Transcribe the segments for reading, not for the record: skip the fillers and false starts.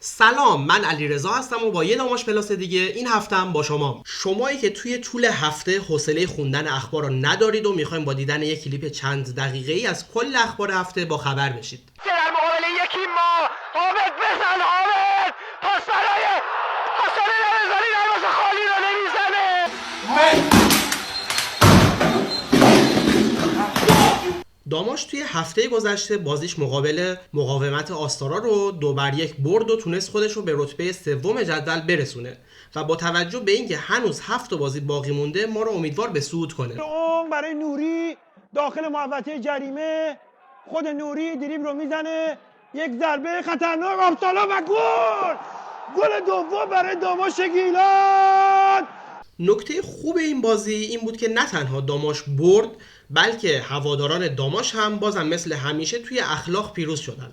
سلام، من علیرضا هستم و با یه داماش پلاس دیگه این هفتم با شمایی که توی طول هفته حوصله خوندن اخبار رو ندارید و میخوایم با دیدن یک کلیپ چند دقیقه‌ای از کل اخبار هفته با خبر بشید. در مقابل یکی ما حامد بزن، حامد پاس برای حسن رمضانی دروازه خالی رو نمیزنه. داماش توی هفته گذشته بازیش مقابل مقاومت آستارا رو 2-1 برد و تونست خودش رو به رتبه سوم جدول برسونه و با توجه به اینکه هنوز 7 بازی باقی مونده ما رو امیدوار به صعود کنه. اون برای نوری داخل محوطه جریمه، خود نوری دریبل رو میزنه، یک ضربه خطرناک آبسالا و گل دوم برای داماش گیلان. نکته خوب این بازی این بود که نه تنها داماش برد بلکه هواداران داماش هم بازم مثل همیشه توی اخلاق پیروز شدن.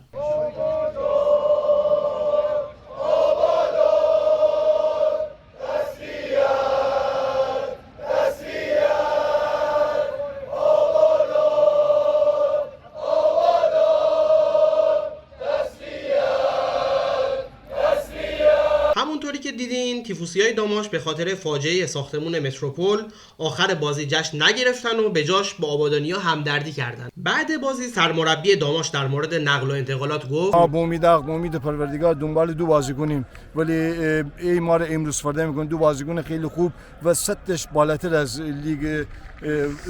همونطوری که دیدین تیفوسیای داماش به خاطر فاجعه ساختمون متروپول آخر بازی جشن نگرفتن و به جاش با آبادانیا همدردی کردن. بعد بازی سرمربی داماش در مورد نقل و انتقالات گفت با امید پروردگار دنبال دو بازیکنیم، ولی ای ما رو امروز فردا میکنه دو بازیکن خیلی خوب و سطحش بالاتر از لیگ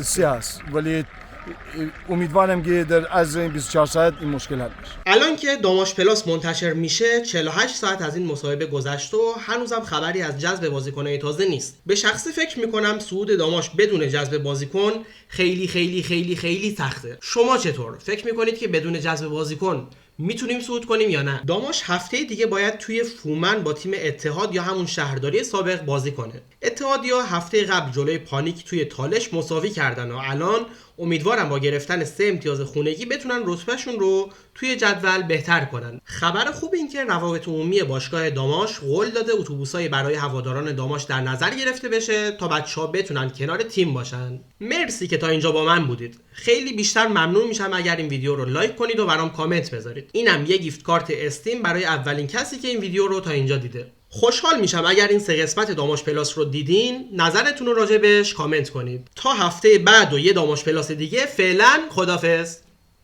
سه است، ولی امیدوارم که در از این 24 ساعت این مشکل حل بشه. الان که داماش پلاس منتشر میشه 48 ساعت از این مصاحبه گذشته و هنوزم خبری از جذب بازیکنای تازه نیست. به شخصی فکر میکنم صعود داماش بدون جذب بازیکن خیلی خیلی خیلی خیلی سخته. شما چطور فکر میکنید که بدون جذب بازیکن میتونیم صعود کنیم یا نه؟ داماش هفته دیگه باید توی فومن با تیم اتحاد یا همون شهرداری سابق بازی کنه. اتحادیا هفته قبل جلوی پانیک توی تالش مساوی کردن و الان امیدوارم با گرفتن 3 امتیاز خونگی بتونن رتبهشون رو توی جدول بهتر کنن. خبر خوب این که روابط عمومی باشگاه داماش قول داده اتوبوسای برای هواداران داماش در نظر گرفته بشه تا بچه‌ها بتونن کنار تیم باشن. مرسی که تا اینجا با من بودید. خیلی بیشتر ممنون میشم اگر این ویدیو رو لایک کنید و برام کامنت بذارید. اینم یه گیفت کارت استیم برای اولین کسی که این ویدیو رو تا اینجا دیده. خوشحال میشم اگر این 3 قسمت داماش پلاس رو دیدین نظرتون رو راجع بهش کامنت کنید. تا هفته بعد و یه داماش پلاس دیگه، فعلا خدافظ.